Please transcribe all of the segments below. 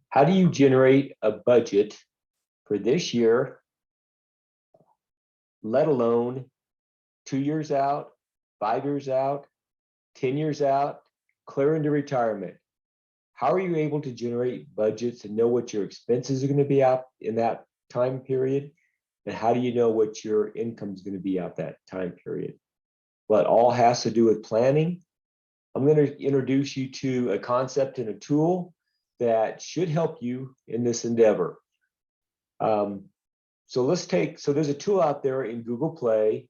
How do you generate a budget for this year, let alone 2 years out, 5 years out, 10 years out, clear into retirement? How are you able to generate budgets and know what your expenses are going to be out in that time period? And how do you know what your income is going to be out that time period? Well, it all has to do with planning. I'm going to introduce you to a concept and a tool that should help you in this endeavor. So there's a tool out there in Google Play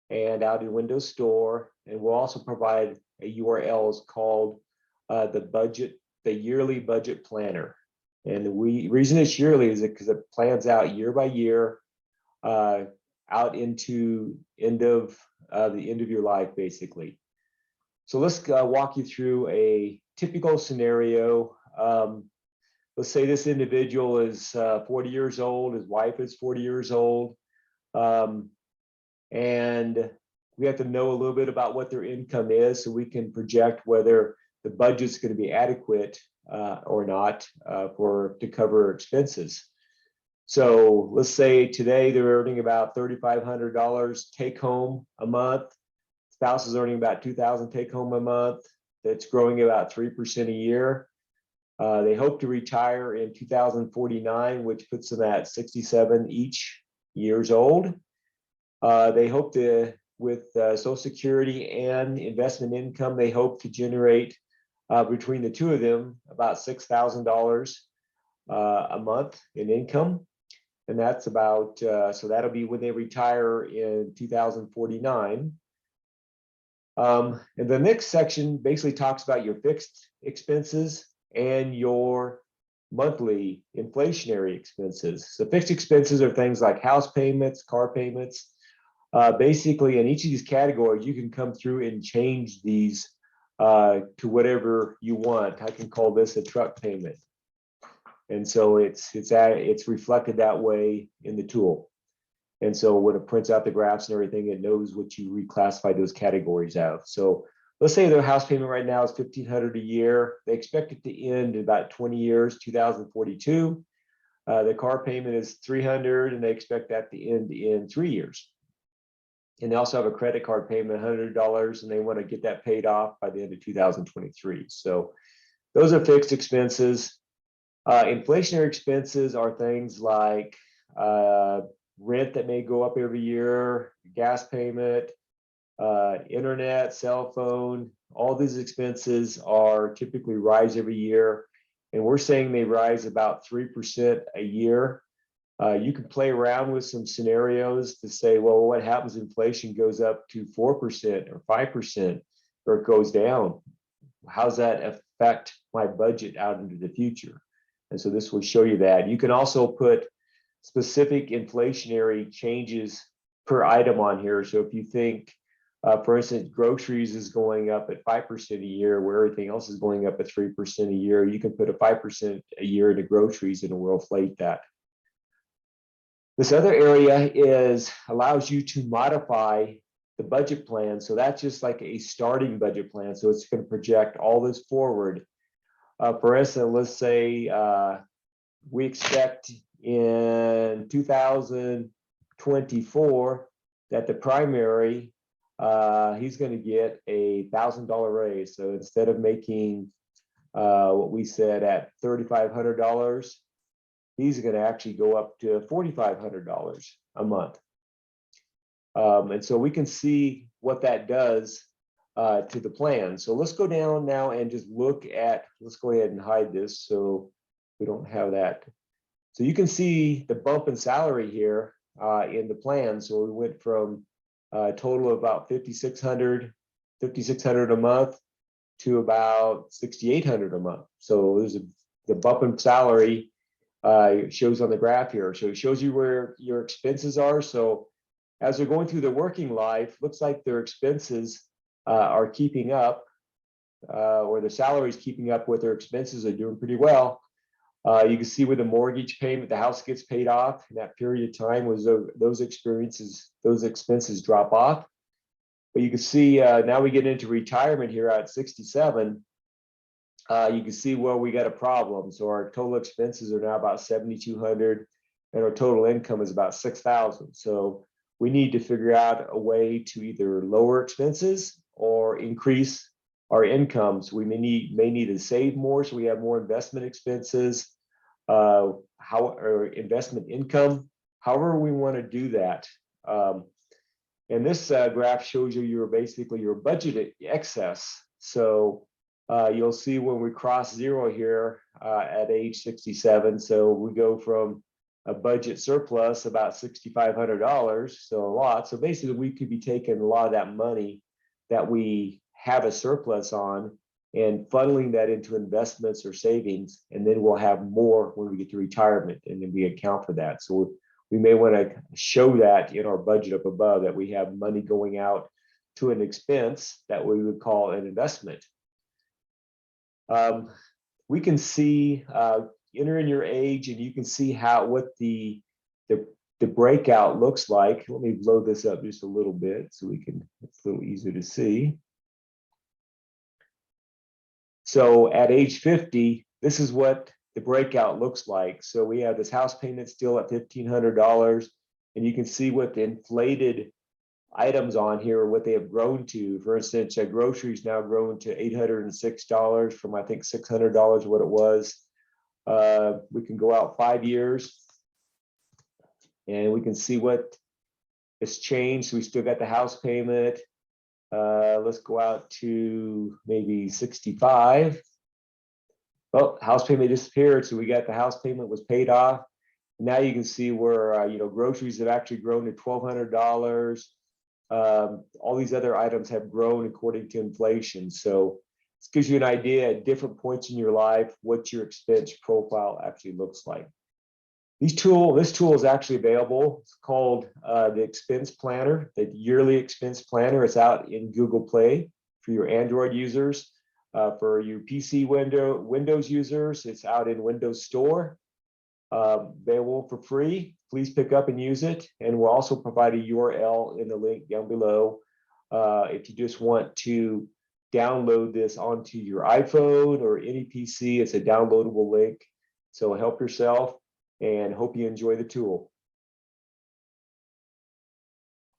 and out in Windows Store, and we'll also provide a URL called the yearly budget planner. And the reason it's yearly is because it plans out year by year, out into the end of your life, basically. So let's walk you through a typical scenario. Let's say this individual is 40 years old, his wife is 40 years old, and we have to know a little bit about what their income is so we can project whether the budget's going to be adequate or not to cover expenses. So let's say today they're earning about $3,500 take home a month. Spouse is earning about $2,000 take home a month. That's growing about 3% a year. They hope to retire in 2049, which puts them at 67 each years old. They hope to, with Social Security and investment income, they hope to generate between the two of them about $6,000 a month in income. And that's about, so that'll be when they retire in 2049. And the next section basically talks about your fixed expenses and your monthly inflationary expenses. So fixed expenses are things like house payments, car payments. Basically, in each of these categories, you can come through and change these to whatever you want. I can call this a truck payment. And so it's reflected that way in the tool. And so when it prints out the graphs and everything, it knows what you reclassify those categories out. So let's say their house payment right now is $1,500 a year. They expect it to end in about 20 years, 2042. The car payment is $300, and they expect that to end in 3 years. And they also have a credit card payment, $100, and they want to get that paid off by the end of 2023. So those are fixed expenses. Inflationary expenses are things like rent that may go up every year, gas payment, internet, cell phone. All these expenses are typically rise every year. And we're saying they rise about 3% a year. You can play around with some scenarios to say, well, what happens if inflation goes up to 4% or 5%, or it goes down? How does that affect my budget out into the future? And so this will show you that. You can also put specific inflationary changes per item on here. So if you think, for instance, groceries is going up at 5% a year, where everything else is going up at 3% a year, you can put a 5% a year into groceries and it will inflate that. This other area allows you to modify the budget plan. So that's just like a starting budget plan. So it's going to project all this forward. For instance, let's say we expect in 2024 that the primary, he's going to get a $1,000 raise. So instead of making what we said at $3,500, he's going to actually go up to $4,500 a month. And so we can see what that does to the plan. So let's go down now and just look at, let's go ahead and hide this so we don't have that. So you can see the bump in salary here in the plan. So we went from a total of about $5,600 a month to about $6,800 a month. So there's the bump in salary shows on the graph here. So it shows you where your expenses are. So as they're going through their working life, looks like their expenses are keeping up, or the salary is keeping up with their expenses. Are doing pretty well. You can see with the mortgage payment, the house gets paid off in that period of time. Was those expenses drop off. But you can see now we get into retirement here at 67. you can see where we got a problem. So our total expenses are now about 7,200 and our total income is about 6,000. So we need to figure out a way to either lower expenses or increase our incomes. We may need to save more, so we have more investment expenses, or investment income, however we want to do that. And this graph shows you basically your budgeted excess. So you'll see when we cross zero here at age 67. So we go from a budget surplus about $6,500, so a lot. So basically, we could be taking a lot of that money that we have a surplus on and funneling that into investments or savings, and then we'll have more when we get to retirement, and then we account for that. So we may want to show that in our budget up above, that we have money going out to an expense that we would call an investment. We can see enter in your age, and you can see what the breakout looks like. Let me load this up just a little bit so it's a little easier to see. So at age 50, this is what the breakout looks like. So we have this house payment still at $1,500, and you can see what the inflated items on here, what they have grown to. For instance, groceries now grown to $806 from, I think, $600 what it was. We can go out 5 years and we can see what has changed. So we still got the house payment. Let's go out to maybe 65. Well, house payment disappeared, so we got the house payment was paid off. Now you can see where groceries have actually grown to $1,200. All these other items have grown according to inflation. So this gives you an idea at different points in your life what your expense profile actually looks like. This tool is actually available. It's called the Expense Planner, the Yearly Expense Planner. It's out in Google Play for your Android users. For your PC Windows users, it's out in Windows Store. Available for free. Please pick up and use it. And we'll also provide a URL in the link down below if you just want to download this onto your iPhone or any PC. It's a downloadable link. So help yourself and hope you enjoy the tool.